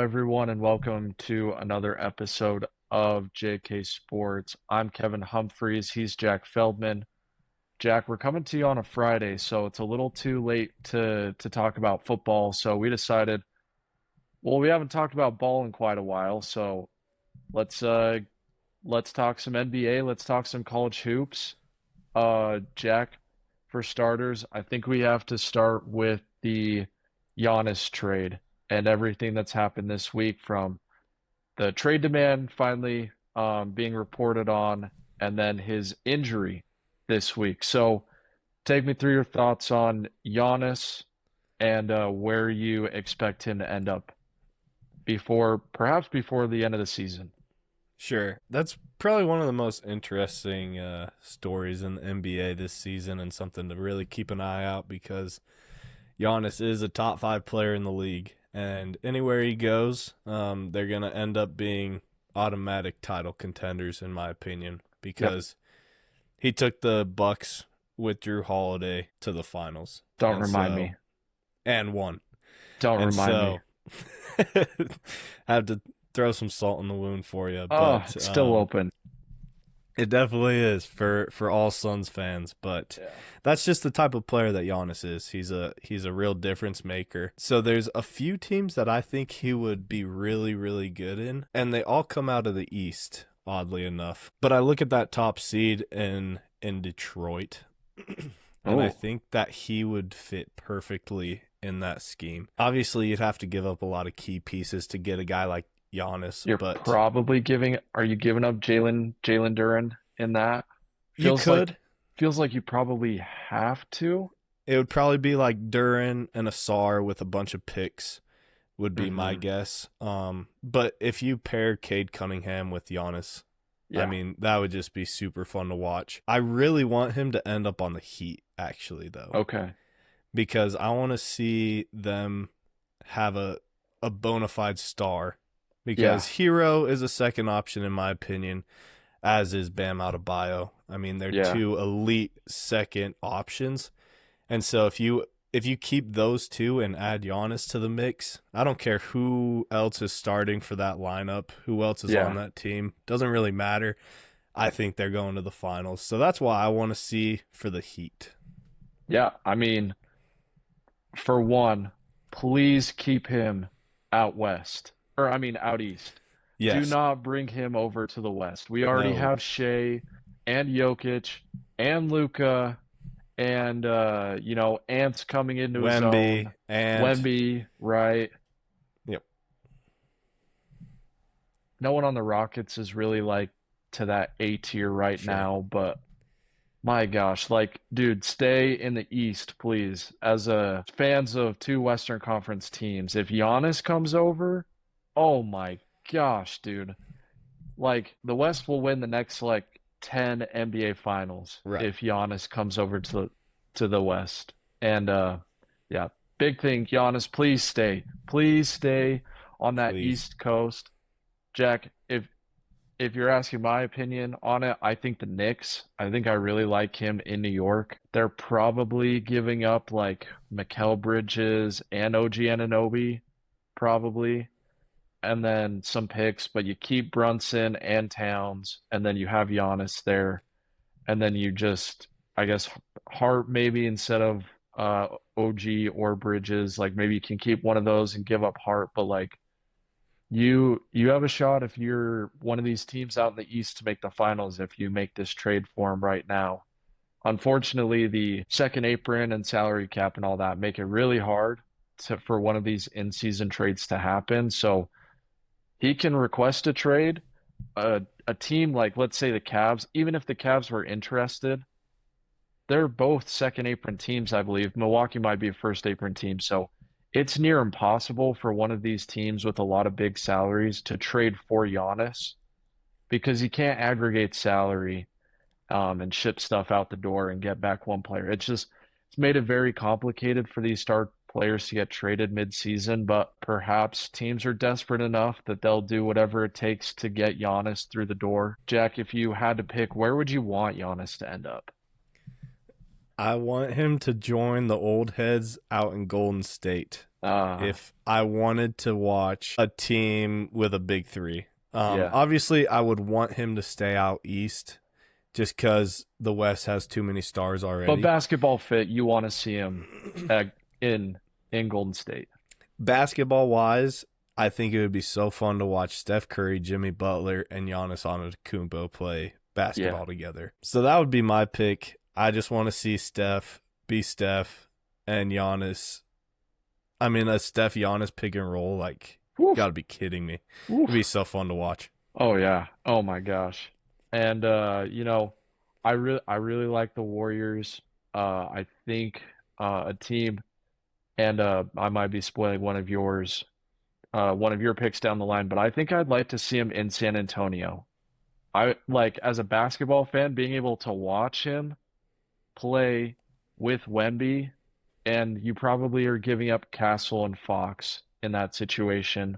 everyone, and welcome to another episode of JK Sports. I'm Kevin Humphreys. He's Jack Feldman. Jack, we're coming to you on a Friday, so it's a little too late to talk about football. So we decided, well, we haven't talked about ball in quite a while, so let's uh let's talk some NBA. Let's talk some college hoops. Jack, for starters, I think we have to start with the Giannis trade and everything that's happened this week from the trade demand finally being reported on and then his injury this week. So take me through your thoughts on Giannis and where you expect him to end up perhaps before the end of the season. Sure. That's probably one of the most interesting stories in the NBA this season and something to really keep an eye out because Giannis is a top five player in the league. And anywhere he goes, they're going to end up being automatic title contenders, in my opinion, Yep. because he took the Bucks with Drew Holiday to the finals. Don't And remind so, me. and won. Don't And remind me. so, I have to throw some salt in the wound for you, Oh, but it's still open. it definitely is for all Suns fans, but Yeah. that's just the type of player that Giannis is. He's a real difference maker. So there's a few teams that I think he would be really, really good in, and they all come out of the East, oddly enough. But I look at that top seed in Detroit, and I Oh, think that he would fit perfectly in that scheme. Obviously, you'd have to give up a lot of key pieces to get a guy like Giannis, you're but probably are you giving up Jalen Duren in that? you Feels like could. feels like you probably have to. It would probably be like Duran and Asar with a bunch of picks would be my Hmm. guess. But if you pair Cade Cunningham with Giannis, I Yeah. mean, that would just be super fun to watch. I really want him to end up on the Heat, actually, though, Okay. because I want to see them have a bona fide star. Yeah. Because Hero is a second option, in my opinion, as is Bam Adebayo. I mean, they're Yeah. two elite second options. And so if you keep those two and add Giannis to the mix, I don't care who else is starting for that lineup, who else is on Yeah. that team, doesn't really matter. I think they're going to the finals. So that's why I want to see for the Heat. Yeah. I mean, for one, please keep him out west. Or I mean out east. Do Yes. not bring him over to the west. We already No. have Shea and Jokic and Luka and Ant's coming into his Wemby own. and Wemby, right? yep. No one on the Rockets is really like to that A tier right Sure. now, but my gosh, like, dude, stay in the East, please. As a fans of two Western Conference teams, if Giannis comes over, oh my gosh, dude. Like, the West will win the next like 10 NBA finals Right. if Giannis comes over to the West. And yeah, big thing, Giannis, please stay. Please stay on that Please. East Coast. Jack, if you're asking my opinion on it, I think the Knicks, I think I really like him in New York. They're probably giving up like Mikal Bridges and OG Anunoby, probably, and then some picks, but you keep Brunson and Towns, and then you have Giannis there, and then you just, I guess, Hart maybe instead of OG or Bridges, like maybe you can keep one of those and give up Hart, but like you have a shot if you're one of these teams out in the East to make the finals if you make this trade for him right now. Unfortunately, the second apron and salary cap and all that make it really hard for one of these in-season trades to happen. So he can request a trade. A team like, let's say the Cavs, even if the Cavs were interested, they're both second apron teams, I believe. Milwaukee might be a first apron team. So it's near impossible for one of these teams with a lot of big salaries to trade for Giannis because he can't aggregate salary and ship stuff out the door and get back one player. It's made it very complicated for these star players to get traded mid-season, but perhaps teams are desperate enough that they'll do whatever it takes to get Giannis through the door. Jack, if you had to pick, where would you want Giannis to end up? I want him to join the old heads out in Golden State. Uh, If I wanted to watch a team with a big three, yeah. obviously I would want him to stay out east just because the West has too many stars But already. basketball fit, you want to see him at, in in Golden State. Basketball wise, I think it would be so fun to watch Steph Curry, Jimmy Butler, and Giannis Antetokounmpo play Yeah. basketball together. So that would be my pick. I just want to see Steph be Steph and Giannis. I mean, a Steph Giannis pick and roll, like, you Woof, gotta be kidding me. It'd be woof. so fun to watch. Oh yeah. Oh my gosh. And I really like the Warriors. I think a team and I might be spoiling one of your picks down the line, but I think I'd like to see him in San Antonio. I like as a basketball fan being able to watch him play with Wemby, and you probably are giving up Castle and Fox in that situation.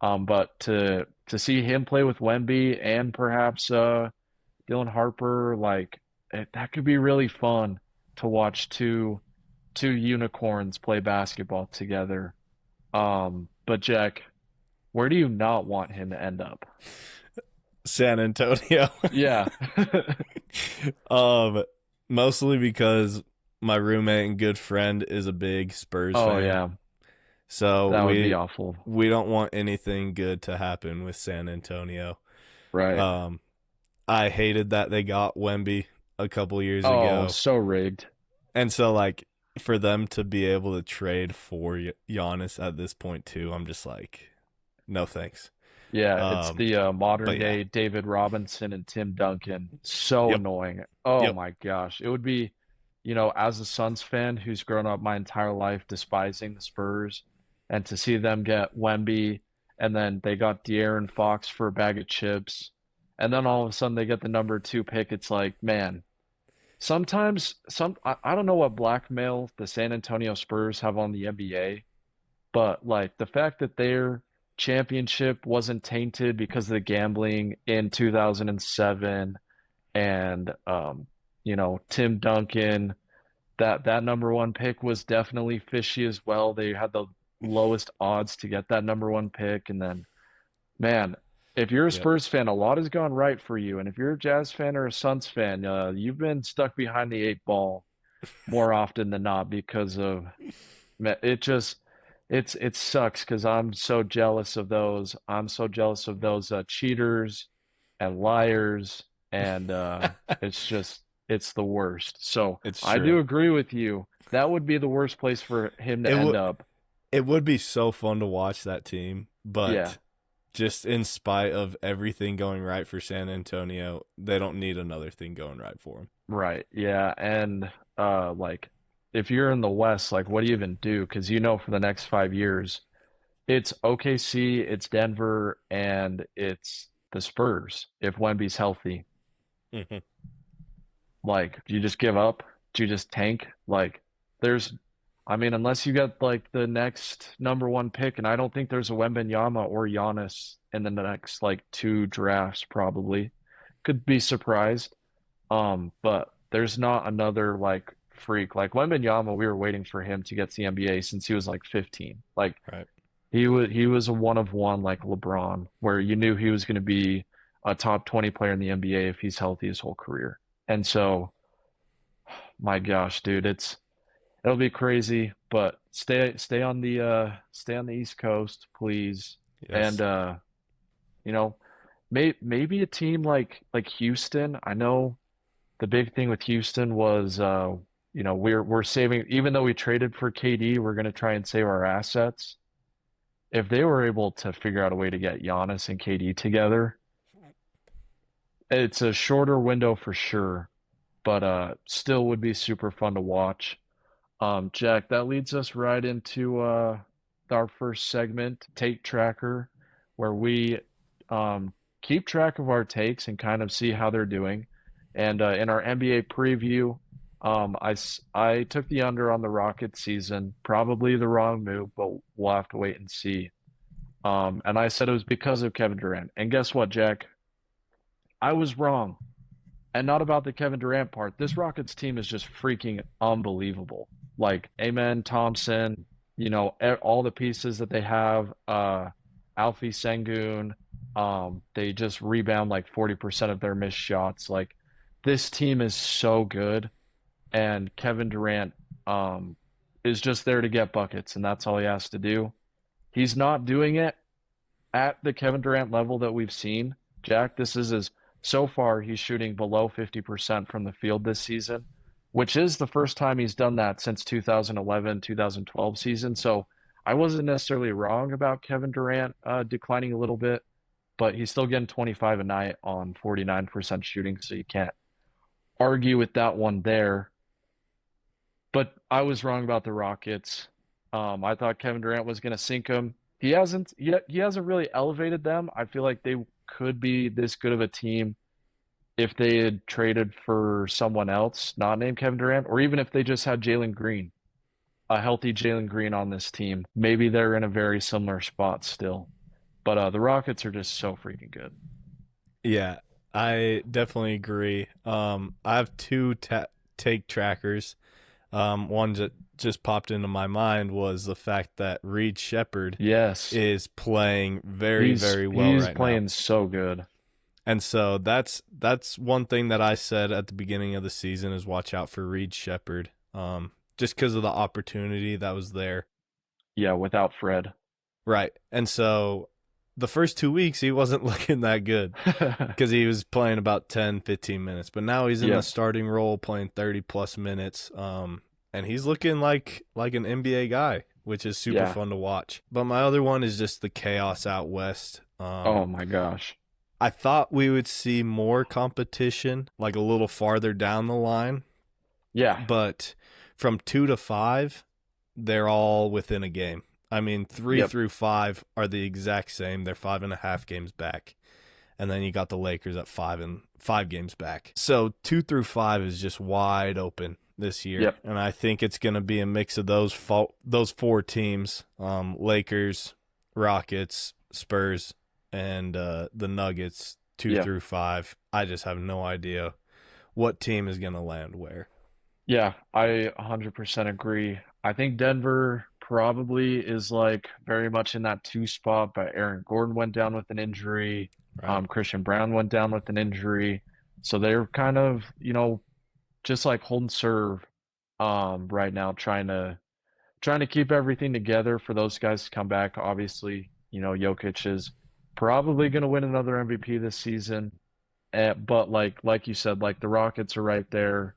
But to see him play with Wemby and perhaps Dylan Harper, like that could be really fun to watch two unicorns play basketball together. But Jack, where do you not want him to end up? San Antonio. Yeah. um, Mostly because my roommate and good friend is a big Spurs Oh fan. yeah, So that would be awful. we don't want anything good to happen with San Antonio. Right. Um, I hated that they got Wemby a couple years Oh, ago, so rigged. and so like for them to be able to trade for Giannis at this point too, I'm just like, no thanks. Yeah, it's Um, the but modern yeah, day David Robinson and Tim Duncan. So yep, annoying. Oh yep. my gosh. It would be, as a Suns fan who's grown up my entire life despising the Spurs, and to see them get Wemby, and then they got De'Aaron Fox for a bag of chips, and then all of a sudden they get the number two pick. It's like, man, sometimes I don't know what blackmail the San Antonio Spurs have on the NBA, but like the fact that their championship wasn't tainted because of the gambling in 2007 and Tim Duncan, that number one pick was definitely fishy as well. They had the lowest odds to get that number one pick, and then man, if you're a Yep. Spurs fan, a lot has gone right for you, and if you're a Jazz fan or a Suns fan, you've been stuck behind the eight ball more often than not because of it just it sucks because I'm so jealous of those. I'm so jealous of those cheaters and liars, and it's just it's the worst. So It's I do true. agree with you. That would be the worst place for him to It end would up. it would be so fun to watch that team, Yeah, but just in spite of everything going right for San Antonio, they don't need another thing going right for them. right. Yeah, and like if you're in the West, like what do you even do? Because for the next 5 years, it's OKC, it's Denver, and it's the Spurs if Wemby's healthy. Mhm. Like, do you just give up? Do you just tank? Like, I mean, unless you get like the next number one pick, and I don't think there's a Wembanyama or Giannis in the next like two drafts, probably. Could be surprised. But there's not another like freak. Like Wembanyama, we were waiting for him to get to the NBA since he was like 15. Like Right. he was a one of one like LeBron, where you knew he was going to be a top 20 player in the NBA if he's healthy his whole career. And so, my gosh, dude, it'll be crazy, but stay on the East Coast, please. And Yes. you know, maybe a team like Houston. I know the big thing with Houston was we're saving even though we traded for KD, we're going to try and save our assets. If they were able to figure out a way to get Giannis and KD together, it's a shorter window for sure, but still would be super fun to watch. Jack, that leads us right into our first segment, Take Tracker, where we keep track of our takes and kind of see how they're doing. And in our NBA preview, I took the under on the Rockets season, probably the wrong move, but we'll have to wait and see. And I said it was because of Kevin Durant. And guess what, Jack? I was wrong. And not about the Kevin Durant part. This Rockets team is just freaking unbelievable. Like Amen Thompson, all the pieces that they have, Alfie Sengun, they just rebound like 40% of their missed shots. Like this team is so good, and Kevin Durant um is just there to get buckets, and that's all he has to do. He's not doing it at the Kevin Durant level that we've seen, Jack. This is his so far he's shooting below 50% from the field this season, which is the first time he's done that since 2011, 2012 season. So I wasn't necessarily wrong about Kevin Durant declining a little bit, but he's still getting 25 a night on 49% shooting, so you can't argue with that one there. But I was wrong about the Rockets. I thought Kevin Durant was going to sink them. He hasn't yet. He hasn't really elevated them. I feel like they could be this good of a team if they had traded for someone else, not named Kevin Durant, or even if they just had Jalen Green, a healthy Jalen Green on this team. Maybe they're in a very similar spot still. But the Rockets are just so freaking good. Yeah, I definitely agree. I have two take trackers. One that just popped into my mind was the fact that Reed Shepherd Yes, is playing very, he's very well he's right now. playing so good. And so that's one thing that I said at the beginning of the season is watch out for Reed Shepherd. Just because of the opportunity that was there. Yeah, without Fred. Right. And so the first 2 weeks he wasn't looking that good because he was playing about 10, 15 minutes. But now he's in the Yep. starting role playing 30 plus minutes. And he's looking like an NBA guy, which is super Yeah. fun to watch. But my other one is just the chaos out west. Oh my gosh. I thought we would see more competition, like a little farther down the line, Yeah. but from 2 to 5, they're all within a game. I mean, three Yep. through five are the exact same. They're 5.5 games back. And then you got the Lakers at 5 games back. So 2 through 5 is just wide open this year. Yep. And I think it's going to be a mix of those four teams, Lakers, Rockets, Spurs, and the Nuggets, two Yeah. through five. I just have no idea what team is going to land where. Yeah. I 100% agree. I think Denver probably is like very much in that two spot, but Aaron Gordon went down with an injury. Right. Christian Brown went down with an injury. So they're kind of, just like holding serve right now, trying to keep everything together for those guys to come back. Obviously, Jokic is probably going to win another MVP this season. But like you said, like the Rockets are right there.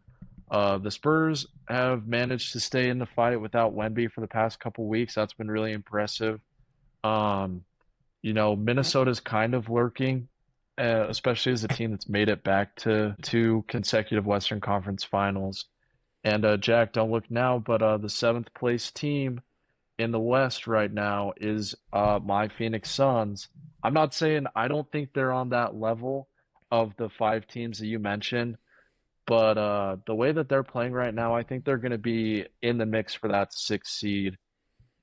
The Spurs have managed to stay in the fight without Wemby for the past couple weeks. That's been really impressive. Um, Minnesota's kind of lurking, especially as a team that's made it back to two consecutive Western Conference Finals. And Jack, don't look now, but the seventh place team in the West right now is my Phoenix Suns. I'm not saying I don't think they're on that level of the five teams that you mentioned, but the way that they're playing right now, I think they're going to be in the mix for that sixth seed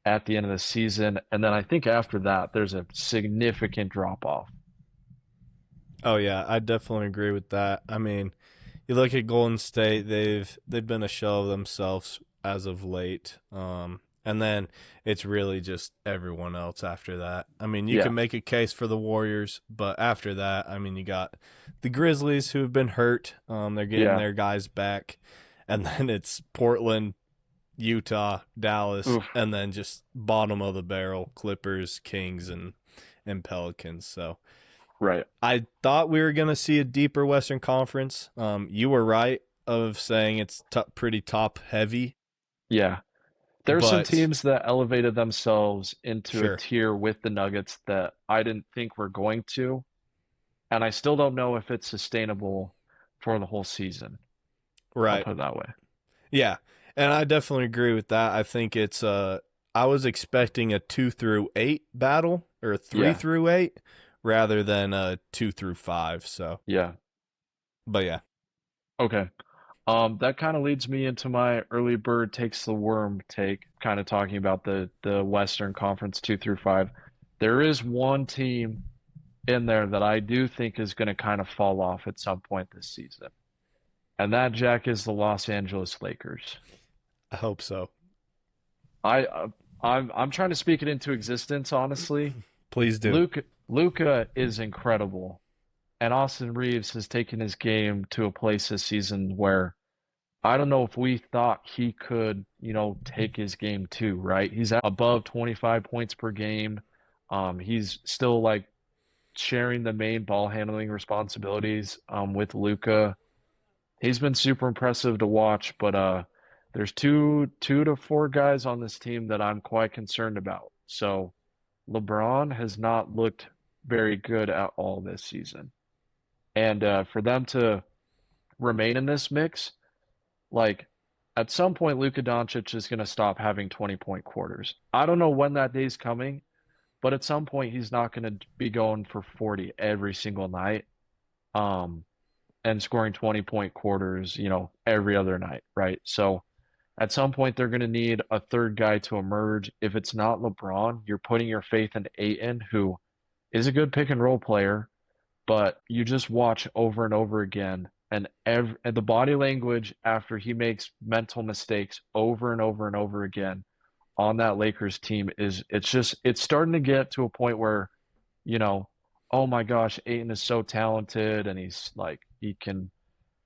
at the end of the season. And then I think after that, there's a significant drop off. Oh yeah, I definitely agree with that. I mean, you look at Golden State; they've been a shell of themselves as of late. And then it's really just everyone else after that. I mean, you Yeah, can make a case for the Warriors, but after that, I mean, you got the Grizzlies who have been hurt. They're getting yeah. their guys back, and then it's Portland, Utah, Dallas, Oof, and then just bottom of the barrel Clippers, Kings, and Pelicans. So right. I thought we were going to see a deeper Western Conference. You were right of saying it's pretty top heavy, Yeah. There's some but teams that elevated themselves into a sure. tier with the Nuggets that I didn't think were going to, and I still don't know if it's sustainable for the whole season. I'll Right. put it that way. Yeah. And I definitely agree with that. I think it's I was expecting a 2 through 8 battle or a three Yeah, through eight rather than a 2 through 5. So, yeah. but yeah. Okay. That kind of leads me into my early bird takes the worm take, kind of talking about the Western Conference 2 through 5. There is one team in there that I do think is going to kind of fall off at some point this season. And that, Jack, is the Los Angeles Lakers. I hope so. I I'm trying to speak it into existence, honestly. Please do. Luca is incredible, and Austin Reeves has taken his game to a place this season where I don't know if we thought he could, take his game too, right? He's at above 25 points per game. He's still like sharing the main ball handling responsibilities with Luca. He's been super impressive to watch, but there's two to four guys on this team that I'm quite concerned about. So LeBron has not looked very good at all this season. And for them to remain in this mix, like at some point, Luka Doncic is going to stop having 20-point quarters. I don't know when that day's coming, but at some point, he's not going to be going for 40 every single night, um, and scoring 20-point quarters, every other night, right? So at some point, they're going to need a third guy to emerge. If it's not LeBron, you're putting your faith in Ayton, who is a good pick and roll player, but you just watch over and over again, and the body language after he makes mental mistakes over and over and over again on that Lakers team is it's starting to get to a point where, you know, oh my gosh, Ayton is so talented and he's like he can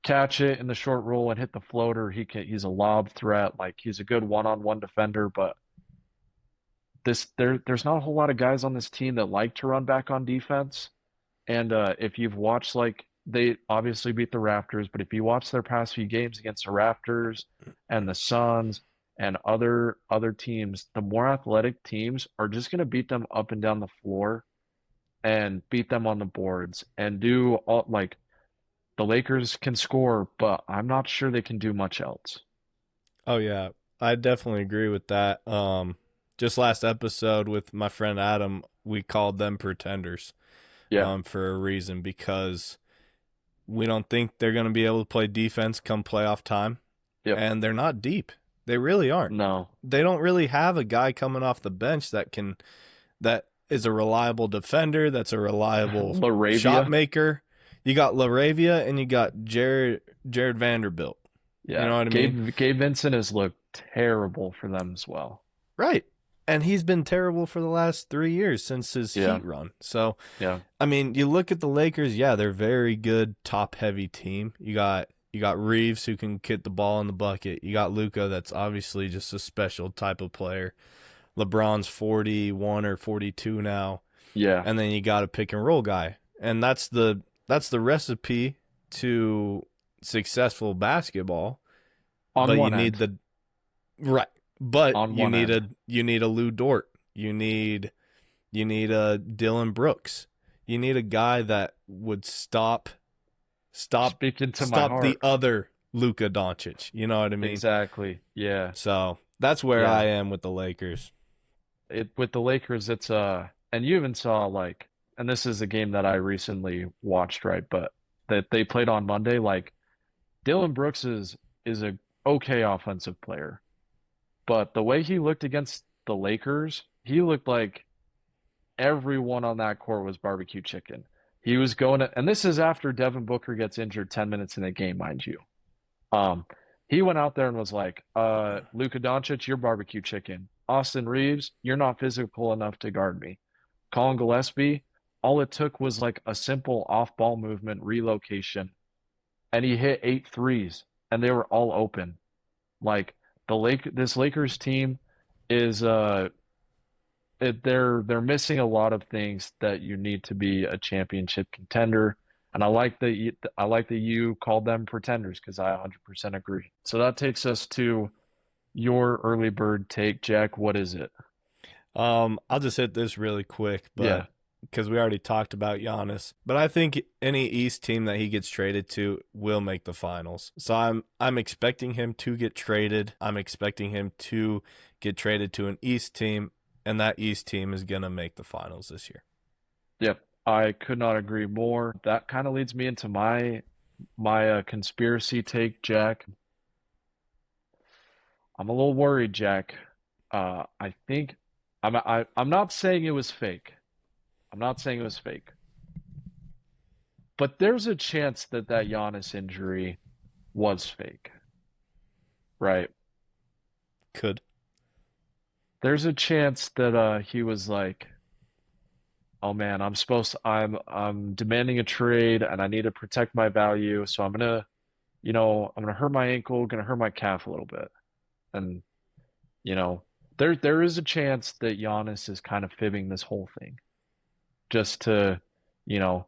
catch it in the short roll and hit the floater. He's a lob threat, like he's a good one-on-one defender, but there's not a whole lot of guys on this team that like to run back on defense. And if you've watched, like, they obviously beat the Raptors, but if you watch their past few games against the Raptors and the Suns and other teams, the more athletic teams are just going to beat them up and down the floor and beat them on the boards and do all like the Lakers can score, but I'm not sure they can do much else. Oh yeah, I definitely agree with that. Just last episode with my friend Adam, we called them pretenders. Yeah. For a reason because we don't think they're going to be able to play defense come playoff time, Yep. and they're not deep. They really aren't. No. They don't really have a guy coming off the bench that is a reliable defender, that's a reliable shot Laravia. maker. You got Laravia and you got Jared Vanderbilt. You Yeah. know what I mean? Gabe Vincent has looked terrible for them as well. Right. And he's been terrible for the last 3 years since his Yeah. Heat run. So, Yeah. I mean, you look at the Lakers, yeah, they're a very good top-heavy team. You got Reeves who can get the ball in the bucket. You got Luka that's obviously just a special type of player. LeBron's 41 or 42 now. Yeah. And then you got a pick and roll guy. And that's the recipe to successful basketball. On But you one need end. the right. But On you one need end. a Lou Dort. You need a Dylan Brooks. You need a guy that would stop Speaking to my stop the heart. other Luka Doncic. You know what I mean? Exactly. Yeah. So that's where I Yeah. am with the Lakers. It with the Lakers, it's and you even saw like, and this is a game that I recently watched, right? But that they played on Monday, like Dylan Brooks is a okay offensive player. But the way he looked against the Lakers, he looked like everyone on that court was barbecue chicken. He was going to, and this is after Devin Booker gets injured 10 minutes in the game, mind you. Um, he went out there and was like, Luka Doncic, you're barbecue chicken. Austin Reeves, you're not physical enough to guard me. Colin Gillespie, all it took was like a simple off-ball movement relocation, and he hit 8 threes, and they were all open. Like this Lakers team is they're missing a lot of things that you need to be a championship contender. And I like that you called them pretenders because I 100% agree. So that takes us to your early bird take, Jack. What is it? I'll just hit this really quick, but Yeah. because we already talked about Giannis, but I think any East team that he gets traded to will make the finals. So I'm expecting him to get traded. I'm expecting him to get traded to an East team, and that East team is gonna make the finals this year. Yep. I could not agree more. That kind of leads me into my conspiracy take, Jack. I'm a little worried, Jack. I think I'm not saying it was fake. I'm not saying it was fake. But there's a chance that Giannis injury was fake, right? Could. There's a chance that he was like, "Oh man, I'm demanding a trade and I need to protect my value, so I'm gonna hurt my ankle, gonna hurt my calf a little bit." And, you know, there is a chance that Giannis is kind of fibbing this whole thing just to, you know,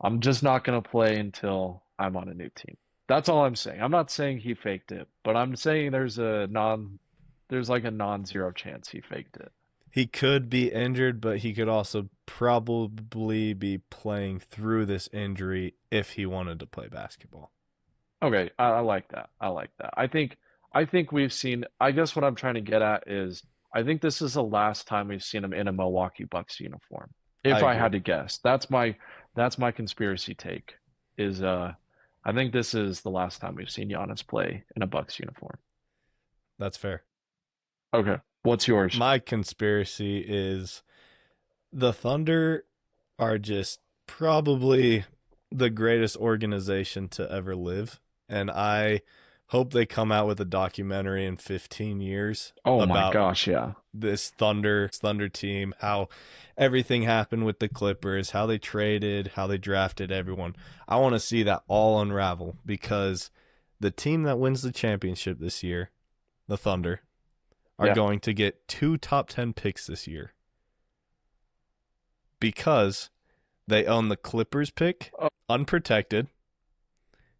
I'm just not gonna play until I'm on a new team. That's all I'm saying. I'm not saying he faked it, but I'm saying there's like a non-zero chance he faked it. He could be injured, but he could also probably be playing through this injury if he wanted to play basketball. Okay, I like that. I like that. I think we've seen, I guess what I'm trying to get at is I think this is the last time we've seen him in a Milwaukee Bucks uniform. I If I agree. had to guess. That's my conspiracy take is I think this is the last time we've seen Giannis play in a Bucks uniform. That's fair. Okay, what's yours? My conspiracy is the Thunder are just probably the greatest organization to ever live. And I hope they come out with a documentary in 15 years Oh my about gosh, yeah. this Thunder team, how everything happened with the Clippers, how they traded, how they drafted everyone. I want to see that all unravel because the team that wins the championship this year, the Thunder, are Yeah. going to get 2 top 10 picks this year because they own the Clippers pick Oh, unprotected.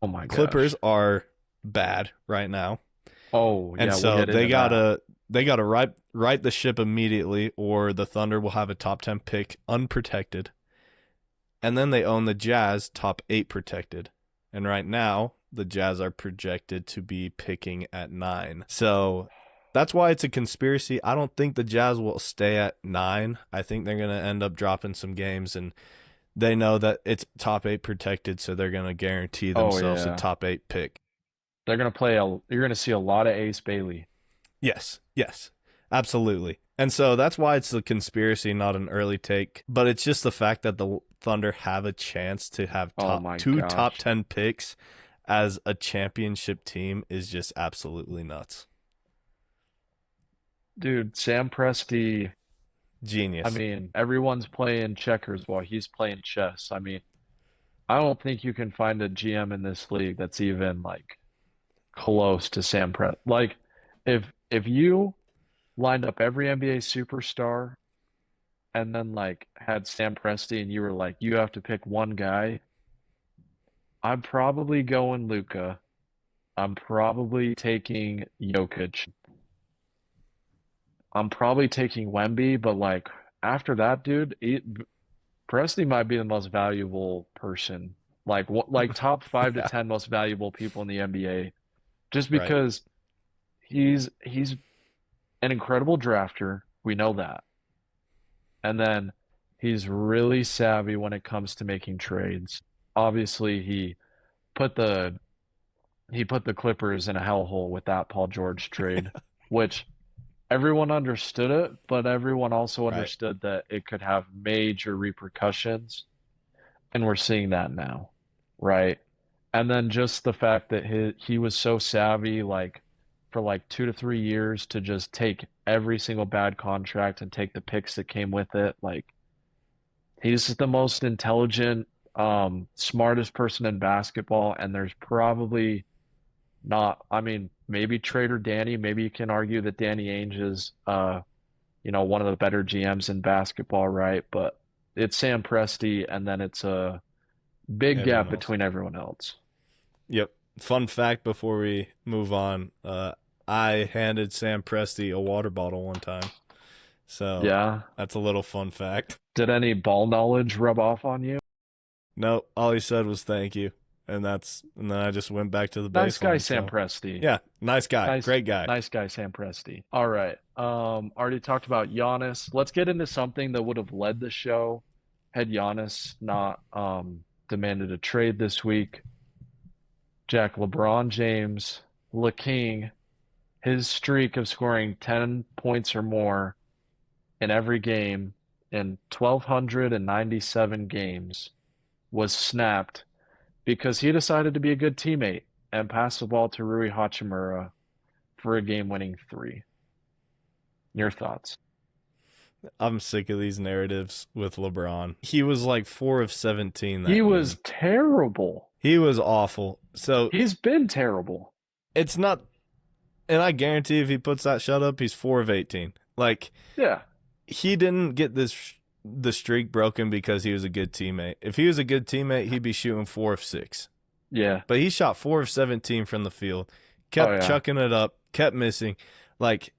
oh my Clippers gosh. are bad right now. Oh, And yeah, we'll so get into that. they gotta right the ship immediately, or the Thunder will have a top 10 pick unprotected. And then they own the Jazz top 8 protected. And right now, the Jazz are projected to be picking at 9. So that's why it's a conspiracy. I don't think the Jazz will stay at 9. I think they're gonna end up dropping some games, and they know that it's top 8 protected, so they're gonna guarantee Oh themselves a yeah. top 8 pick. You're gonna see a lot of Ace Bailey. Yes, yes, absolutely. And so that's why it's a conspiracy, not an early take. But it's just the fact that the Thunder have a chance to have Oh my two top gosh. 10 picks as a championship team is just absolutely nuts. Dude, Sam Presti, I Genius. mean, everyone's playing checkers while he's playing chess. I mean, I don't think you can find a GM in this league that's even like close to Sam Presti. Like, if you lined up every NBA superstar and then like had Sam Presti and you were like, you have to pick one guy, I'm probably going Luca. I'm probably taking Jokic. I'm probably taking Wemby, but like after that, dude, Presti might be the most valuable person, like what, like top five to Yeah, ten most valuable people in the NBA, just right. because he's an incredible drafter. We know that, and then he's really savvy when it comes to making trades. Obviously, put the he put the Clippers in a hellhole with that Paul George trade, which everyone understood it, but everyone also Right. understood that it could have major repercussions. And we're seeing that now, right? And then just the fact that he was so savvy, like for like 2 to 3 years to just take every single bad contract and take the picks that came with it. Like he's the most intelligent, smartest person in basketball, and there's probably not, I mean, maybe Trader Danny, maybe you can argue that Danny Ainge is one of the better GMs in basketball, right? But it's Sam Presti, and then it's a big gap Everyone else. between everyone else. Yep. Fun fact before we move on, I handed Sam Presti a water bottle one time. So Yeah. that's a little fun fact. Did any ball knowledge rub off on you? No, all he said was thank you. And then I just went back to the Nice guy, baseline. Sam So Presti. yeah, nice guy. Nice, Great guy. nice guy, Sam Presti. All right. Already talked about Giannis. Let's get into something that would have led the show had Giannis not demanded a trade this week. Jack, LeBron James, Le King, his streak of scoring 10 points or more in every game in 1,297 games was snapped because he decided to be a good teammate. and pass the ball to Rui Hachimura for a game-winning three. Your thoughts? I'm sick of these narratives with LeBron. He was like 4 of 17 He that was game. terrible. He was awful. So He's been terrible. it's not, and I guarantee if he puts that shot up, he's 4 of 18. Like, Yeah. he didn't get the streak broken because he was a good teammate. If he was a good teammate, he'd be shooting 4 of 6. Yeah. But he shot 4 of 17 from the field, Oh kept yeah. chucking it up, kept missing. Like,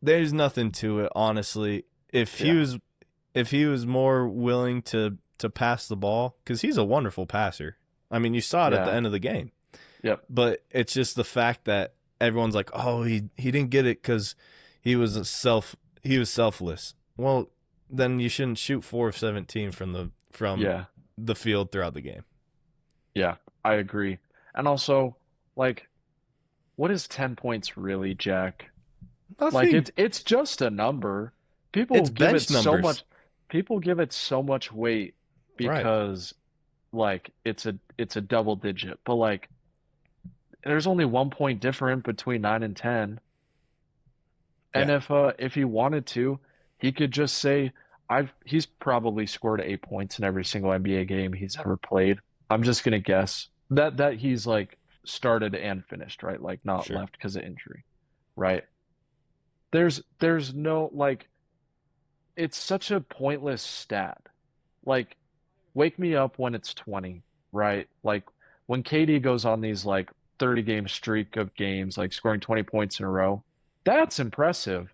there's nothing to it, honestly. If he Yeah. was if he was more willing to pass the ball, because he's a wonderful passer. I mean, you saw it at the Yeah. end of the game. Yep. But it's just the fact that everyone's like, oh, he didn't get it because he was selfless. Well, then you shouldn't shoot 4 of 17 from Yeah. the field throughout the game. Yeah. I agree. And also, like, what is 10 points really, Jack? Like Nothing. it's just a number. It's bench numbers. People give it so much weight Right. because like it's a double digit. But like there's only 1 point difference between 9 and 10. And Yeah. if he wanted to, he could just say he's probably scored 8 points in every single NBA game he's ever played. I'm just gonna guess that he's like started and finished, right? Like not Sure. left because of injury, right? There's no like it's such a pointless stat. Like wake me up when it's 20, right? Like when KD goes on these like 30 game streak of games, like scoring 20 points in a row, that's impressive.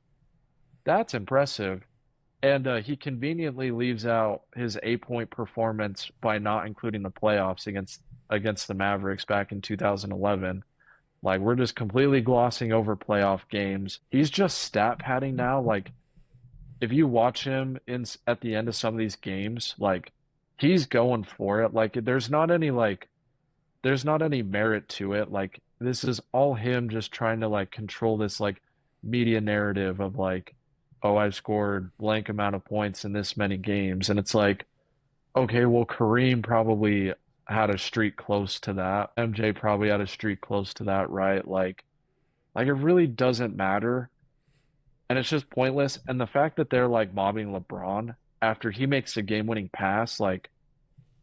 That's impressive. And he conveniently leaves out his 8 point performance by not including the playoffs against the Mavericks back in 2011. Like we're just completely glossing over playoff games. He's just stat padding now. Like if you watch him in at the end of some of these games, like he's going for it. Like there's not any merit to it. Like this is all him just trying to like control this like media narrative of like, oh, I've scored blank amount of points in this many games. And it's like, okay, well, Kareem probably had a streak close to that. MJ probably had a streak close to that, right? Like it really doesn't matter. And it's just pointless. And the fact that they're like mobbing LeBron after he makes a game-winning pass, like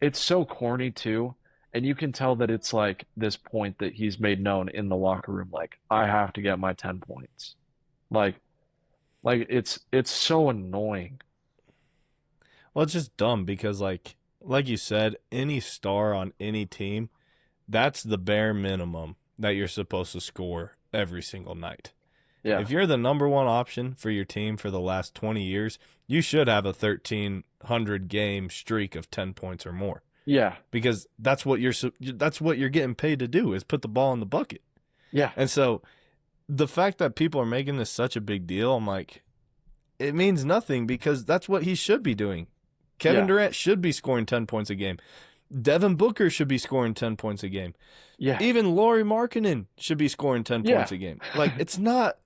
it's so corny too. And you can tell that it's like this point that he's made known in the locker room, like, I have to get my 10 points. Like it's so annoying. Well, it's just dumb because like you said, any star on any team, that's the bare minimum that you're supposed to score every single night. Yeah. If you're the number one option for your team for the last 20 years, you should have a 1,300 game streak of 10 points or more Yeah. because that's what you're getting paid to do is put the ball in the bucket. Yeah. And so the fact that people are making this such a big deal, I'm like, it means nothing because that's what he should be doing. Kevin Yeah. Durant should be scoring 10 points a game. Devin Booker should be scoring 10 points a game. Yeah. Even Lauri Markkanen should be scoring 10 Yeah. points a game. Like it's not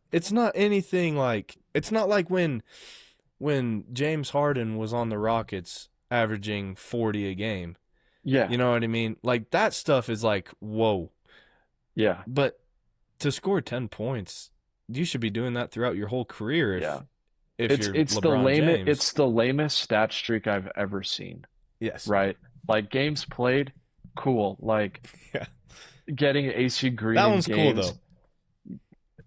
anything like it's not like when James Harden was on the Rockets averaging 40 a game. Yeah. You know what I mean? Like that stuff is like, whoa. Yeah. But to score 10 points, you should be doing that throughout your whole career Yeah. if you're It's the LeBron lamest James. stat streak I've ever seen, Yes. right? Like games played, cool. Like Yeah. getting AC Green That in one's cool games. though.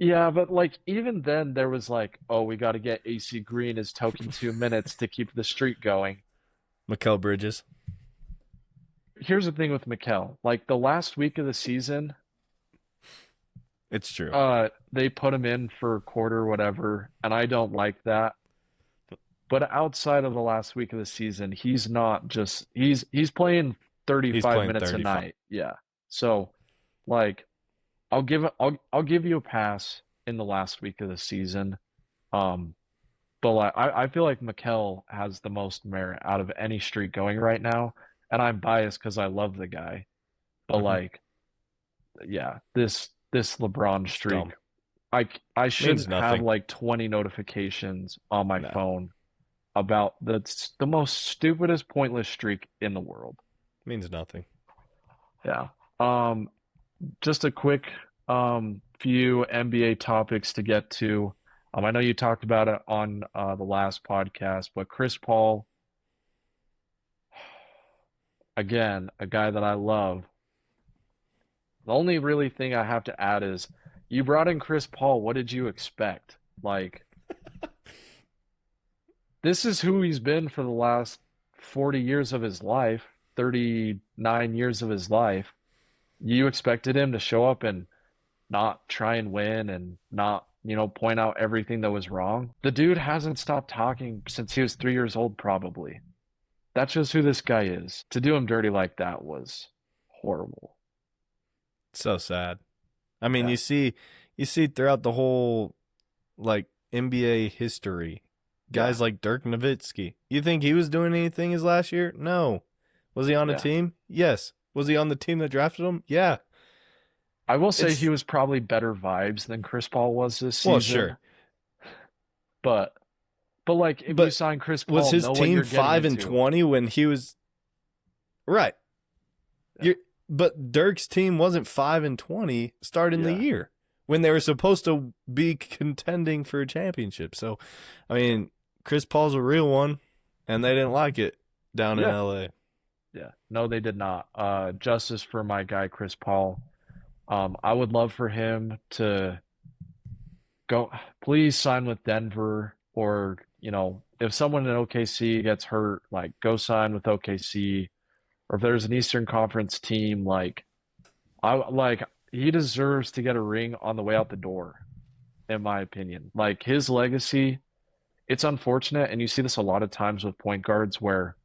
Yeah, but like even then there was like, oh, we got to get AC Green as token 2 minutes to keep the streak going. Mikal Bridges. Here's the thing with Mikal. Like the last week of the season, It's true. they put him in for quarter whatever, and I don't like that. But outside of the last week of the season, he's not just he's playing He's 35 playing minutes a 35. night. Yeah. So like I'll give you a pass in the last week of the season. Um but like I feel like Mikal has the most merit out of any streak going right now, and I'm biased because I love the guy. But Mhm. like yeah, this LeBron It's streak, dumb. I Means shouldn't have nothing. like 20 notifications on my No. phone about the most stupidest pointless streak in the world. Means nothing. Yeah. Um just a quick few NBA topics to get to. I know you talked about it on the last podcast, but Chris Paul, again, a guy that I love. The only really thing I have to add is you brought in Chris Paul. What did you expect? Like, this is who he's been for the last 40 years of his life, 39 years of his life. You expected him to show up and not try and win and not, point out everything that was wrong. The dude hasn't stopped talking since he was 3 years old, probably. That's just who this guy is. To do him dirty like that was horrible. So sad. I mean, Yeah. you see throughout the whole like NBA history, Yeah. guys like Dirk Nowitzki. You think he was doing anything his last year? No. Was he on a Yeah. team? Yes. Was he on the team that drafted him? Yeah. I will say he It's was probably better vibes than Chris Paul was this well, season, sure. but like if you But sign Chris was Paul, his know what team you're getting 5 and into. 20 when he was right? Yeah. You but Dirk's team wasn't 5 and 20 starting the Yeah. year when they were supposed to be contending for a championship. So, I mean, Chris Paul's a real one, and they didn't like it down in Yeah. LA. Yeah. No, they did not. Justice for my guy Chris Paul. I would love for him to go, please sign with Denver or, if someone in OKC gets hurt, like go sign with OKC. Or if there's an Eastern Conference team, he deserves to get a ring on the way out the door, in my opinion. Like his legacy, it's unfortunate, and you see this a lot of times with point guards where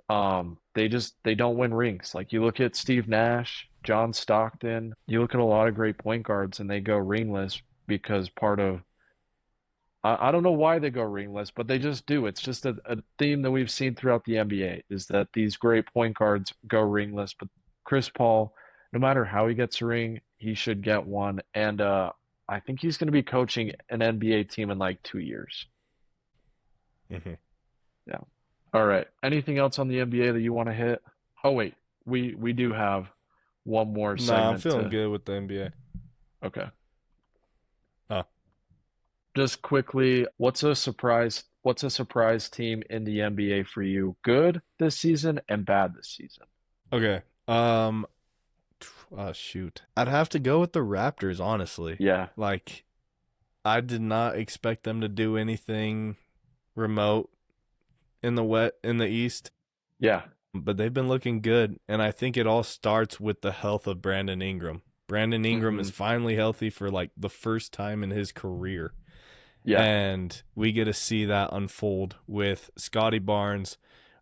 they don't win rings. Like you look at Steve Nash, John Stockton, you look at a lot of great point guards and they go ringless because part of I don't know why they go ringless, but they just do. It's just a theme that we've seen throughout the NBA is that these great point guards go ringless. But Chris Paul, no matter how he gets a ring, he should get one. And I think he's going to be coaching an NBA team in like 2 years. Mhm. Yeah. All right. Anything else on the NBA that you want to hit? Oh wait, we do have one more Nah, I'm segment feeling to. good with the NBA. Okay. Oh, Just quickly, what's a surprise team in the NBA for you? Good this season and bad this season. okay. Oh, shoot. I'd have to go with the Raptors, honestly. Yeah. Like, I did not expect them to do anything remote in the East, Yeah. but they've been looking good, and I think it all starts with the health of Brandon Ingram. Brandon Ingram Hmm. is finally healthy for like the first time in his career, Yeah. and we get to see that unfold with Scotty Barnes.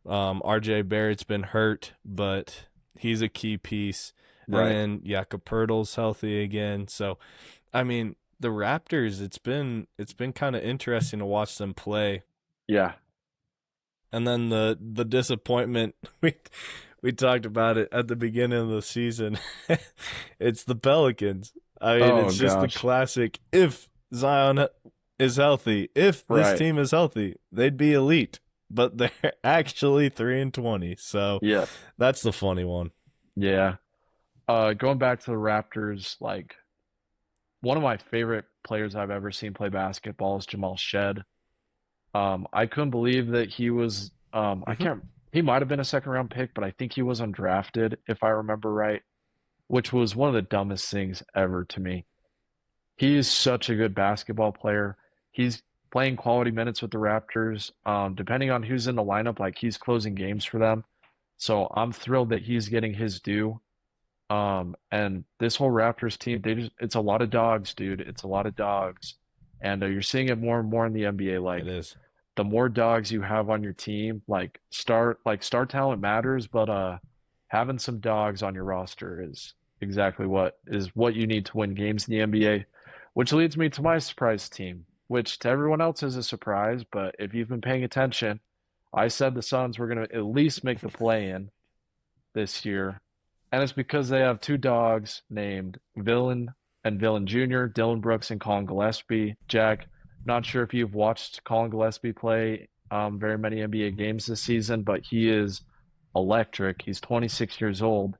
RJ Barrett's been hurt, but he's a key piece. And Right. then yeah, Capertle's healthy again. So I mean, the Raptors, it's been kind of interesting to watch them play. Yeah. And then the disappointment we talked about it at the beginning of the season. It's the Pelicans. I mean, Oh it's just the gosh. classic if Zion is healthy, if this Right. team is healthy, they'd be elite. But they're actually 3 and 20. So Yeah. that's the funny one. Yeah. Going back to the Raptors, like one of my favorite players I've ever seen play basketball is Jamal Shed. I couldn't believe that he was I Hmm. can't he might have been a second round pick, but I think he was undrafted if I remember right, which was one of the dumbest things ever to me. He is such a good basketball player. He's playing quality minutes with the Raptors. Depending on who's in the lineup, like he's closing games for them. So I'm thrilled that he's getting his due. And this whole Raptors team, it's a lot of dogs, dude. It's a lot of dogs. And you're seeing it more and more in the NBA. It Like is. the more dogs you have on your team, like star talent matters, but having some dogs on your roster is exactly what you need to win games in the NBA, which leads me to my surprise team, which to everyone else is a surprise, but if you've been paying attention, I said the Suns were going to at least make the play in this year, and it's because they have two dogs named Villain and Villain Jr., Dylan Brooks and Colin Gillespie. Jack, not sure if you've watched Colin Gillespie play very many NBA games this season, but he is electric. He's 26 years old,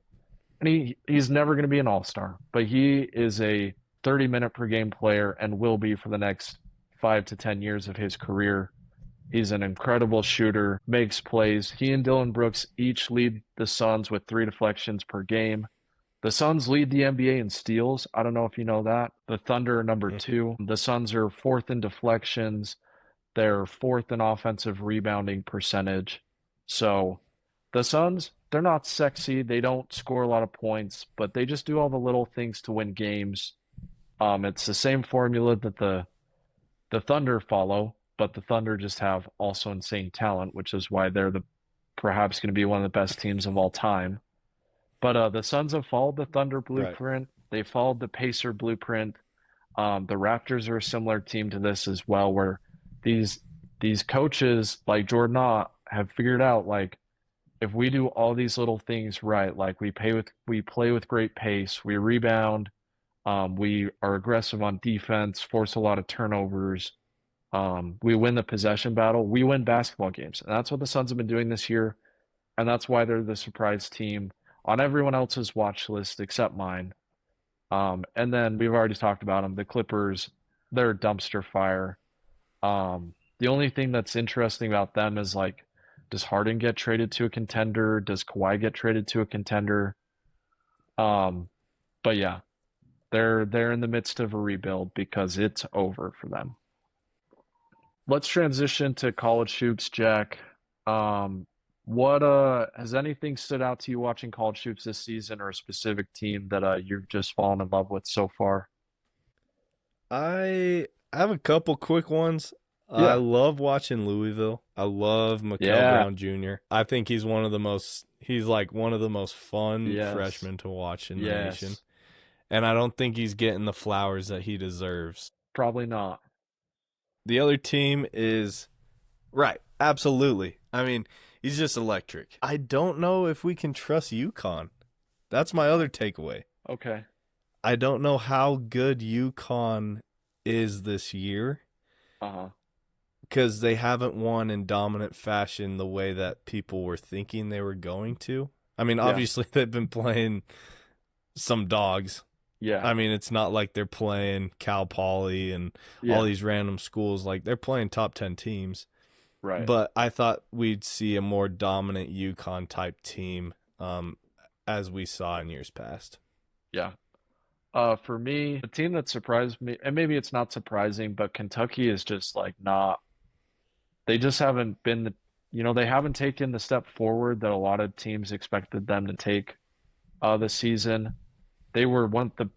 and he's never going to be an all-star, but he is a 30-minute per game player and will be for the next 5 to 10 years of his career. He's an incredible shooter, makes plays. He and Dylan Brooks each lead the Suns with 3 deflections per game. The Suns lead the NBA in steals. I don't know if you know that. The Thunder are number Mm. two. The Suns are fourth in deflections. They're fourth in offensive rebounding percentage. So the Suns, they're not sexy. They don't score a lot of points, but they just do all the little things to win games. It's the same formula that the Thunder follow, but the Thunder just have also insane talent, which is why they're the perhaps going to be one of the best teams of all time. But the Suns have followed the Thunder Right. blueprint. They followed the Pacer blueprint. The Raptors are a similar team to this as well, where these these coaches like Jordan have figured out like if we do all these little things right, like we play with great pace, we rebound, we are aggressive on defense, force a lot of turnovers, we win the possession battle, we win basketball games. And that's what the Suns have been doing this year, and that's why they're the surprise team on everyone else's watch list except mine. And then we've already talked about them. The Clippers, they're a dumpster fire. The only thing that's interesting about them is like, does Harden get traded to a contender? Does Kawhi get traded to a contender? Um, but yeah, they're in the midst of a rebuild because it's over for them. Let's transition to college hoops, Jack. Um, what has anything stood out to you watching college hoops this season, or a specific team that you've just fallen in love with so far? I have a couple quick ones. I Yeah. love watching Louisville. I love Mikel Yeah. Brown Jr. I think he's like one of the most fun Yes. freshmen to watch in the nation. Yes. And I don't think he's getting the flowers that he deserves. Probably not. The other team is right, absolutely. I mean, he's just electric. I don't know if we can trust UConn. That's my other takeaway. Okay. I don't know how good UConn is this year Uh-huh. because they haven't won in dominant fashion the way that people were thinking they were going to. I mean, Yeah. obviously they've been playing some dogs. Yeah. I mean, it's not like they're playing Cal Poly and all Yeah. these random schools. Like they're playing top 10 teams. Right. But I thought we'd see a more dominant UConn type team as we saw in years past. Yeah. For me, the team that surprised me, and maybe it's not surprising, but Kentucky is just like not, they just haven't been they haven't taken the step forward that a lot of teams expected them to take this season. They were one of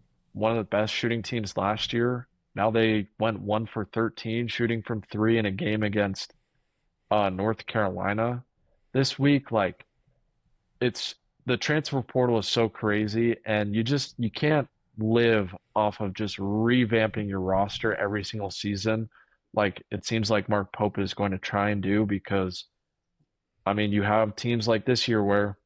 the best shooting teams last year. Now they went 1 for 13 shooting from three in a game against North Carolina this week. Like it's the transfer portal is so crazy, and you can't live off of just revamping your roster every single season like it seems like Mark Pope is going to try and do because I mean you have teams like this year where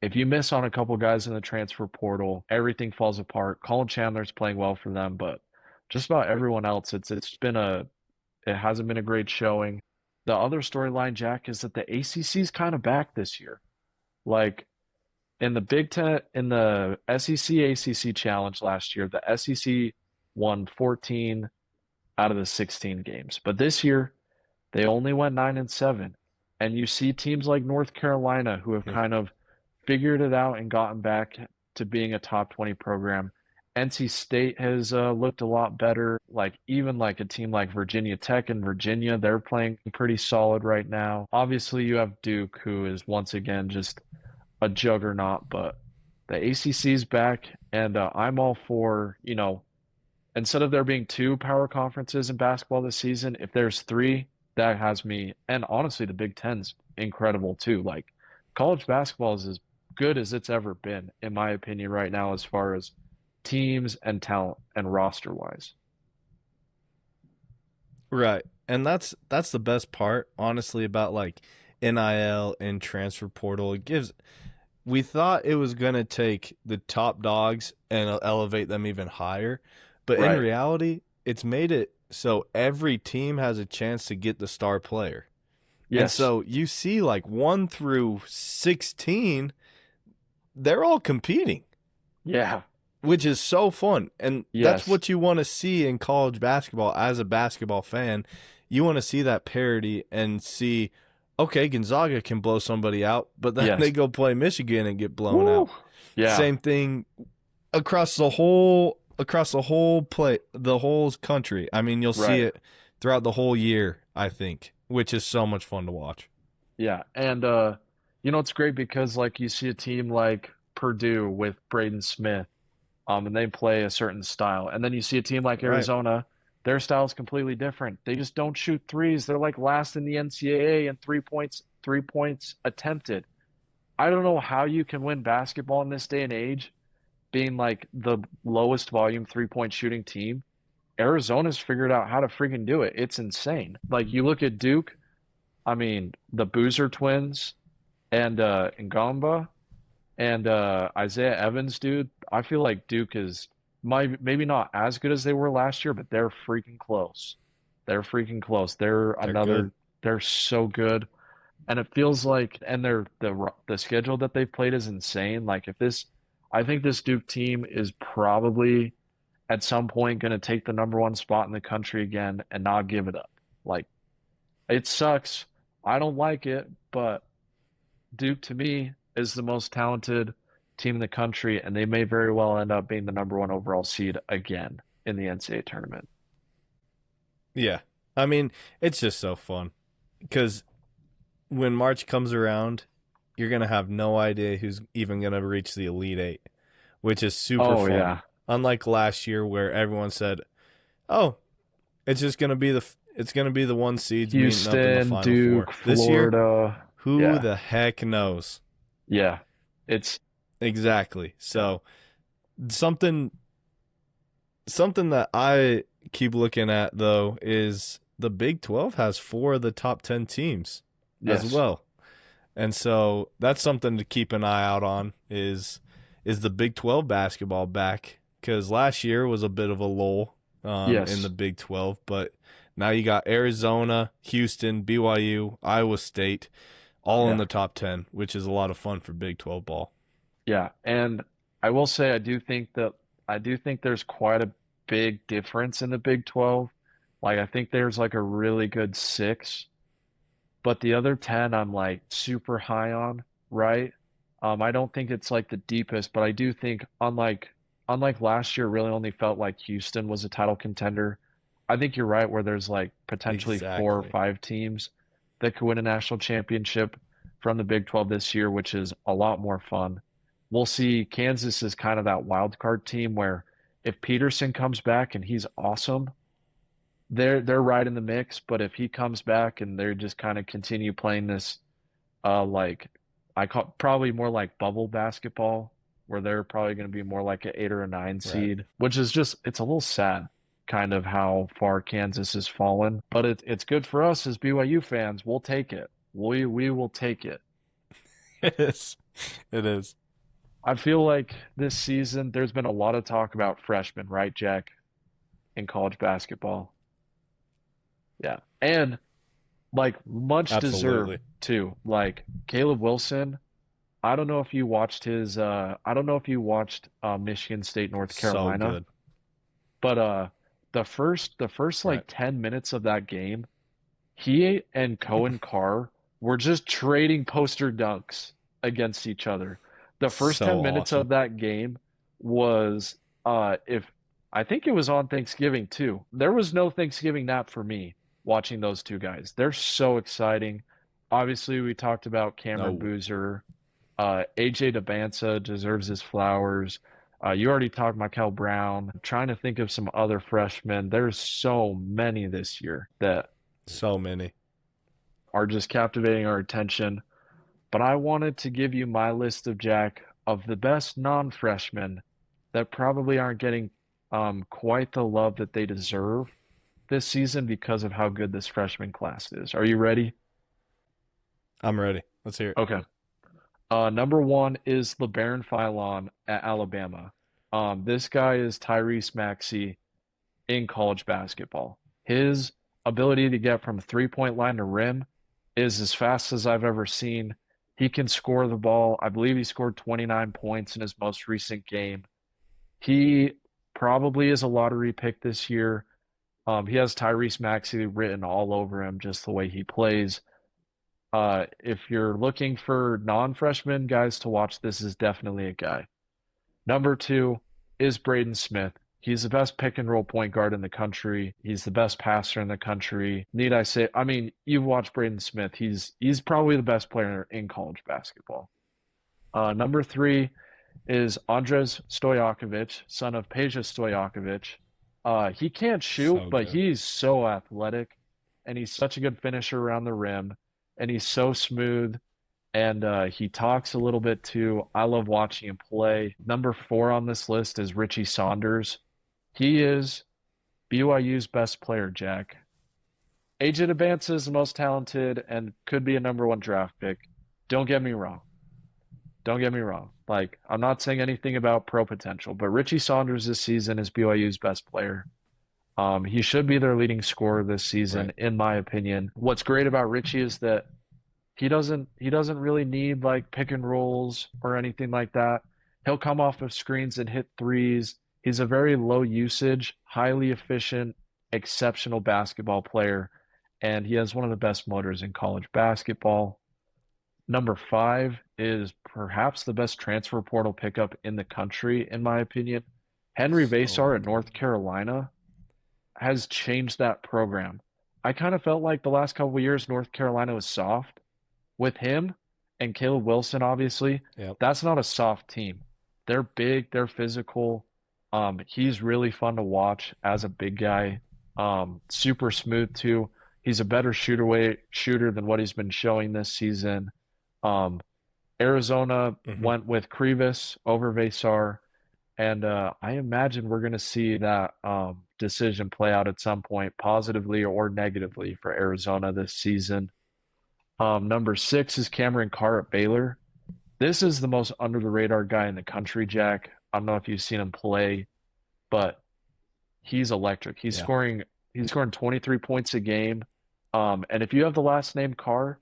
if you miss on a couple guys in the transfer portal, everything falls apart. Colin Chandler's playing well for them, but just about everyone else, it hasn't been a great showing. The other storyline, Jack, is that the ACC's kind of back this year. Like in the Big Ten, in the SEC ACC challenge last year, the SEC won 14 out of the 16 games. But this year, they only went 9-7. And you see teams like North Carolina who have kind of figured it out and gotten back to being a top 20 program. NC State has looked a lot better. Like even like a team like Virginia Tech and Virginia, they're playing pretty solid right now. Obviously, you have Duke, who is once again just a juggernaut, but the ACC's back, and I'm all for, instead of there being two power conferences in basketball this season, if there's three, that has me. And honestly, the Big Ten's incredible too. Like college basketball is as good as it's ever been, in my opinion, right now, as far as teams and talent and roster wise. Right. And that's the best part, honestly, about like NIL and transfer portal. It gives we thought it was going to take the top dogs and elevate them even higher, but in Right. reality, it's made it so every team has a chance to get the star player. And Yes. so you see like 1 through 16 they're all competing, Yeah. which is so fun. And that's Yes. what you want to see in college basketball as a basketball fan. You want to see that parity and see, okay, Gonzaga can blow somebody out, but then they Yes. go play Michigan and get blown Woo. out. Yeah. Same thing across the whole country. I mean, you'll see Right. it throughout the whole year, I think, which is so much fun to watch. Yeah. And it's great because like you see a team like Purdue with Braden Smith, and they play a certain style. And then you see a team like Right. Arizona, their style is completely different. They just don't shoot threes. They're like last in the NCAA in 3 points attempted. I don't know how you can win basketball in this day and age, being like the lowest volume 3-point shooting team. Arizona's figured out how to freaking do it. It's insane. Like you look at Duke, I mean, the Boozer twins and Ngamba and Isaiah Evans, dude. I feel like Duke is maybe not as good as they were last year, but they're freaking close. They're freaking close. They're good. They're so good. And it feels like, and the schedule that they've played is insane. Like if this, I think this Duke team is probably at some point going to take the number one spot in the country again and not give it up. Like it sucks. I don't like it, but Duke to me is the most talented team in the country, and they may very well end up being the number one overall seed again in the NCAA tournament. Yeah. I mean, it's just so fun because when March comes around, you're going to have no idea who's even going to reach the Elite Eight, which is super Oh fun. yeah, Unlike last year where everyone said, "Oh, it's just going to be the one seeds meeting up in the Houston, Final Four." Duke, This year, Florida. who Yeah, the heck knows? yeah. It's Exactly. yeah. So, something something that I keep looking at though is the Big 12 has 4 of the top 10 teams as Yes, well. And so that's something to keep an eye out on is the Big 12 basketball back cuz last year was a bit of a lull in the yes, Big 12, but now you got Arizona, Houston, BYU, Iowa State all in yeah, the top 10, which is a lot of fun for Big 12 ball. yeah. And I will say I do think there's quite a big difference in the Big 12. Like I think there's like a really good six. But the other 10 I'm like super high on, right? I don't think it's like the deepest, but I do think unlike last year, really only felt like Houston was a title contender. I think you're right where there's like potentially four or Exactly. five teams that could win a national championship from the Big 12 this year, which is a lot more fun. We'll see Kansas is kind of that wild card team where if Peterson comes back and he's awesome, they're right in the mix, but if he comes back and they're just kind of continue playing this like I call probably more like bubble basketball, where they're probably going to be more like an 8 or 9 Right. seed, which is just it's a little sad kind of how far Kansas has fallen. But it's good for us as BYU fans. We'll take it. We will take it. It is. It is. I feel like this season there's been a lot of talk about freshmen, right, Jack, in college basketball. Yeah. And like much deserved Absolutely. too. Like Caleb Wilson, I don't know if you watched Michigan State, North So Carolina, good. but the first like Right. 10 minutes of that game, he and Cohen Carr were just trading poster dunks against each other. The first 10 So minutes awesome. of that game was if I think it was on Thanksgiving too. There was no Thanksgiving nap for me watching those two guys. They're so exciting. Obviously, we talked about Cameron No. Boozer. AJ DeBanza deserves his flowers. You already talked Michael Brown. I'm trying to think of some other freshmen. There's so many this year that So many. are just captivating our attention. But I wanted to give you my list of Jack of the best non-freshmen that probably aren't getting quite the love that they deserve this season because of how good this freshman class is. Are you ready? I'm ready. Let's hear it. Okay. Number one is LeBaron Philon at Alabama. This guy is Tyrese Maxey in college basketball. His ability to get from 3-point line to rim is as fast as I've ever seen. He can score the ball. I believe he scored 29 points in his most recent game. He probably is a lottery pick this year. He has Tyrese Maxey written all over him just the way he plays. If you're looking for non-freshman guys to watch, this is definitely a guy. Number two is Braden Smith. He's the best pick and roll point guard in the country. He's the best passer in the country. Need I say? I mean, you've watched Braden Smith. He's probably the best player in college basketball. Number three is Andres Stojakovic, son of Peja Stojakovic. He can't shoot, So but good. he's so athletic, and he's such a good finisher around the rim, and he's so smooth, and he talks a little bit too. I love watching him play. Number four on this list is Richie Saunders. He is BYU's best player, Jack. Agent Abance is the most talented and could be a number one draft pick. Don't get me wrong. Don't get me wrong. Like, I'm not saying anything about pro potential, but Richie Saunders this season is BYU's best player. He should be their leading scorer this season, Right. in my opinion. What's great about Richie is that he doesn't really need like pick and rolls or anything like that. He'll come off of screens and hit threes. He's a very low usage, highly efficient, exceptional basketball player, and he has one of the best motors in college basketball. Number five is perhaps the best transfer portal pickup in the country, in my opinion. Henry So Vasar at North important. Carolina has changed that program. I kind of felt like the last couple of years North Carolina was soft. With him and Caleb Wilson, obviously, Yep. that's not a soft team. They're big, they're physical. He's really fun to watch as a big guy. Super smooth too. He's a better shooter than what he's been showing this season. Um, Arizona Hmm. went with Krivas over Vasar, and I imagine we're going to see that decision play out at some point, positively or negatively for Arizona this season. Number six is Cameron Carr at Baylor. This is the most under the radar guy in the country, Jack. I don't know if you've seen him play, but he's electric. Yeah. He's scoring 23 points a game. And if you have the last name Carr,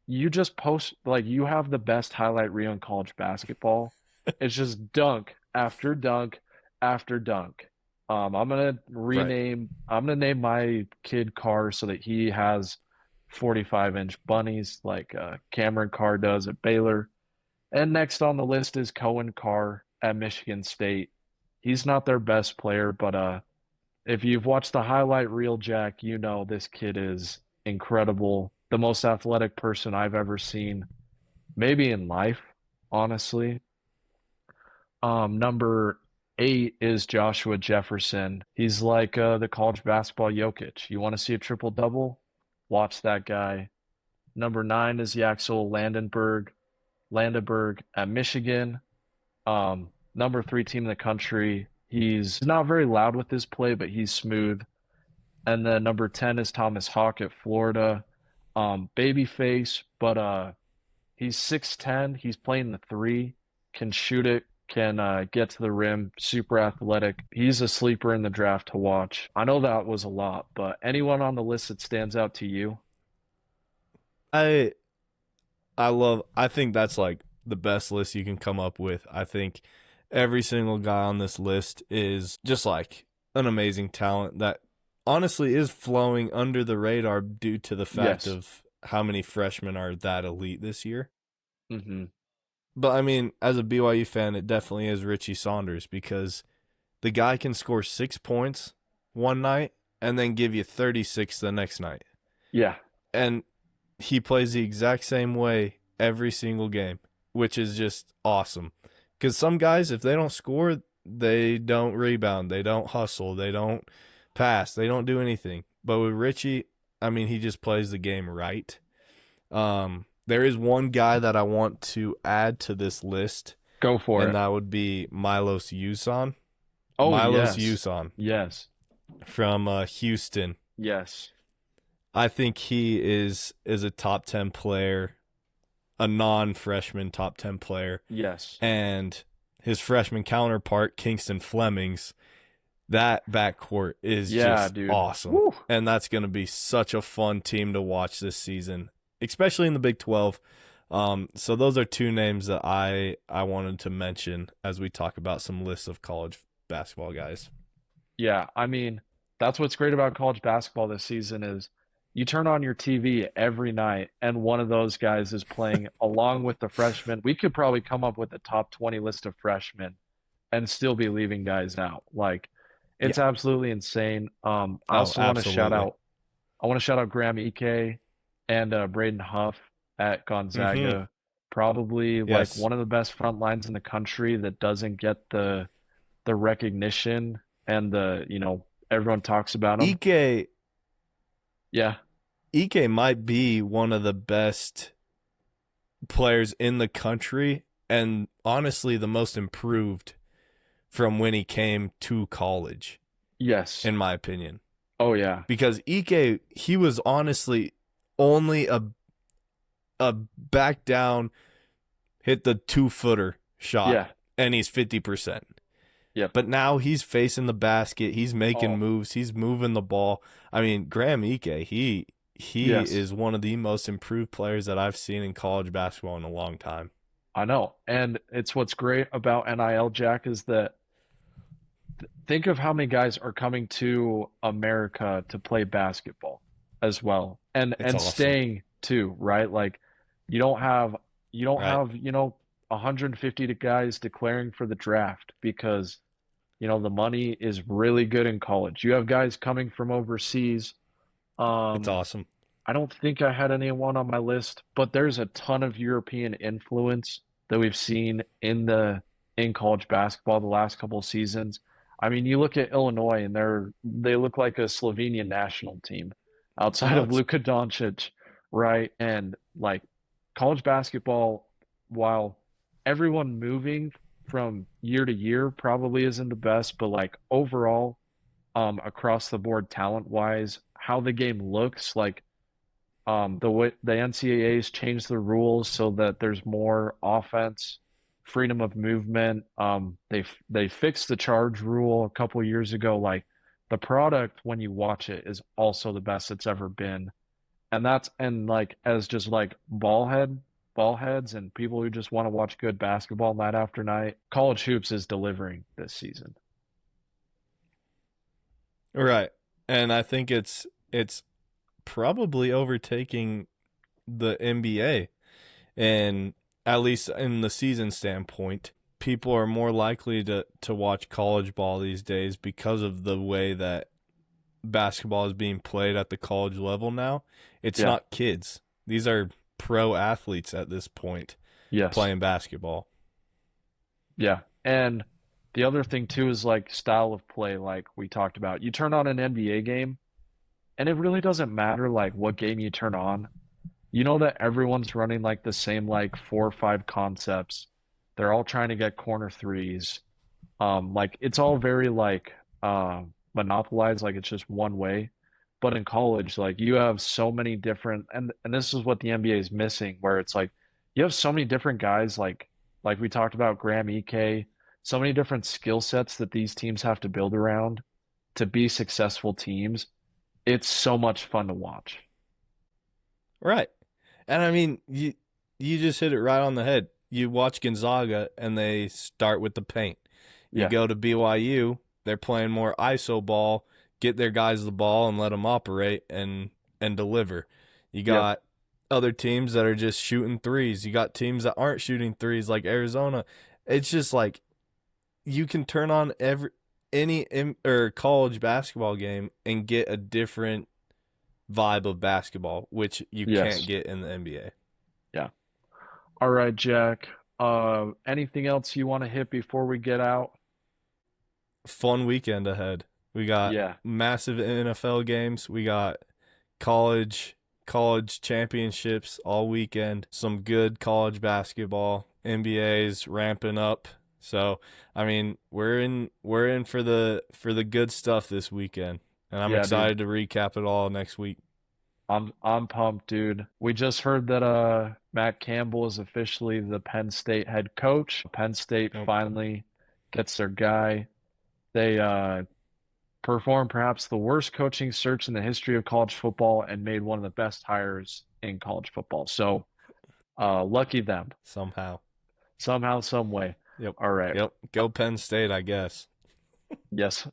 you just post like you have the best highlight reel in college basketball. It's just dunk after dunk after dunk. Right. I'm gonna name my kid Carr so that he has 45-inch bunnies like Cameron Carr does at Baylor. And next on the list is Cohen Carr at Michigan State. He's not their best player, but if you've watched the highlight reel, Jack, you know this kid is incredible. The most athletic person I've ever seen, maybe in life, honestly. Number eight is Joshua Jefferson. He's like the college basketball Jokic. You want to see a triple double? Watch that guy. Number nine is Yaxel Landenberg at Michigan. Number three team in the country. He's not very loud with his play, but he's smooth. And then number 10 is Thomas Hawk at Florida. Baby face, but he's 6'10. He's playing the three, can shoot it, can get to the rim, super athletic. He's a sleeper in the draft to watch. I know that was a lot, but anyone on the list that stands out to you? I I think that's like the best list you can come up with. I think every single guy on this list is just like an amazing talent that honestly is flowing under the radar due to the fact Yes. of how many freshmen are that elite this year. Hmm. But I mean, as a BYU fan, it definitely is Richie Saunders because the guy can score 6 points one night and then give you 36 the next night. Yeah. And he plays the exact same way every single game, which is just awesome. Because some guys, if they don't score, they don't rebound, they don't hustle, they don't pass, they don't do anything. But with Richie, I mean, he just plays the game right. There is one guy that I want to add to this list, Go for and it. that would be Milos Usan. Oh, Milos yes. Usan Yes. from Houston. Yes. I think he is a top 10 player, a non-freshman top 10 player, Yes. and his freshman counterpart Kingston Flemings, that backcourt is Yeah, just dude. awesome. Woo. And that's going to be such a fun team to watch this season, especially in the Big 12. So those are two names that I wanted to mention as we talk about some lists of college basketball guys. Yeah, I mean, that's what's great about college basketball this season is you turn on your TV every night and one of those guys is playing along with the freshmen. We could probably come up with a top 20 list of freshmen and still be leaving guys out. Like it's Yeah. absolutely insane. I Oh, also want to shout absolutely. out Graham Ike and Braden Huff at Mm-hmm. Gonzaga. Probably like Yes. one of the best front lines in the country that doesn't get the recognition and everyone talks about him. Ike Yeah. Ike might be one of the best players in the country and honestly the most improved from when he came to college, Yes. in my opinion. Oh yeah. Because Ike, he was honestly only a back down, hit the 2-footer shot, Yeah. and he's 50%. Yep. But now he's facing the basket, he's making Oh, moves, he's moving the ball. I mean, Graham Ike, he yes. is one of the most improved players that I've seen in college basketball in a long time. I know. And it's what's great about NIL Jack is that think of how many guys are coming to America to play basketball as well It's and awesome. staying too, right? Like you don't have you don't Right. have, 150 guys declaring for the draft because the money is really good in college. You have guys coming from overseas. It's Um, awesome. I don't think I had anyone on my list, but there's a ton of European influence that we've seen in college basketball the last couple of seasons. I mean, you look at Illinois and they look like a Slovenian national team It's outside of nuts. Luka Doncic, right? And like college basketball, while everyone moving from year to year probably isn't the best, but like overall, across the board talent wise, how the game looks like the way the NCAA's changed the rules so that there's more offense, freedom of movement. They fixed the charge rule a couple years ago. Like the product when you watch it is also the best it's ever been. And like as just like ball heads and people who just want to watch good basketball night after night, college hoops is delivering this season. Right. And I think it's probably overtaking the NBA. And at least in the season standpoint, people are more likely to watch college ball these days because of the way that basketball is being played at the college level now. It's Yeah. not kids. These are pro athletes at this point Yes. playing basketball. Yeah. And the other thing too is like style of play, like we talked about. You turn on an NBA game, and it really doesn't matter like what game you turn on. You know that everyone's running like the same like four or five concepts. They're all trying to get corner threes. Like it's all very like monopolized, like it's just one way. But in college, like you have so many different and this is what the NBA is missing, where it's like you have so many different guys like we talked about Graham EK, so many different skill sets that these teams have to build around to be successful teams. It's so much fun to watch. Right. And I mean, you just hit it right on the head. You watch Gonzaga and they start with the paint. You Yeah. go to BYU, they're playing more ISO ball, get their guys the ball and let them operate and deliver. You Yep. got other teams that are just shooting threes. You got teams that aren't shooting threes like Arizona. It's just like you can turn on or college basketball game and get a different vibe of basketball, which you can't Yes. get in the NBA. Yeah. All right, Jack. Anything else you want to hit before we get out? Fun weekend ahead. We got Yeah. massive NFL games. We got college championships all weekend. Some good college basketball. NBA's ramping up. So, I mean, we're in for the good stuff this weekend. And I'm Yeah, dude. excited to recap it all next week. I'm pumped, dude. We just heard that Matt Campbell is officially the Penn State head coach. Penn State Yep. finally gets their guy. They performed perhaps the worst coaching search in the history of college football and made one of the best hires in college football. So Lucky them. somehow. Somehow, some way. Yep. All right. Yep. Go Penn State, I guess. Yes.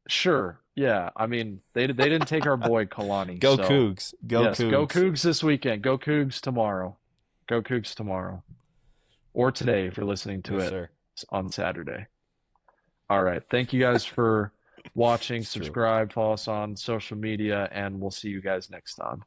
Sure. Yeah. I mean, they didn't take our boy Kalani, Go so Cougs. Go yes, go Cougs. Cougs this weekend. Go Cougs tomorrow. Go Cougs tomorrow. Or today if you're listening to Yes, it sir. on Saturday. All right. Thank you guys for watching. It's true. Subscribe, follow us on social media, and we'll see you guys next time.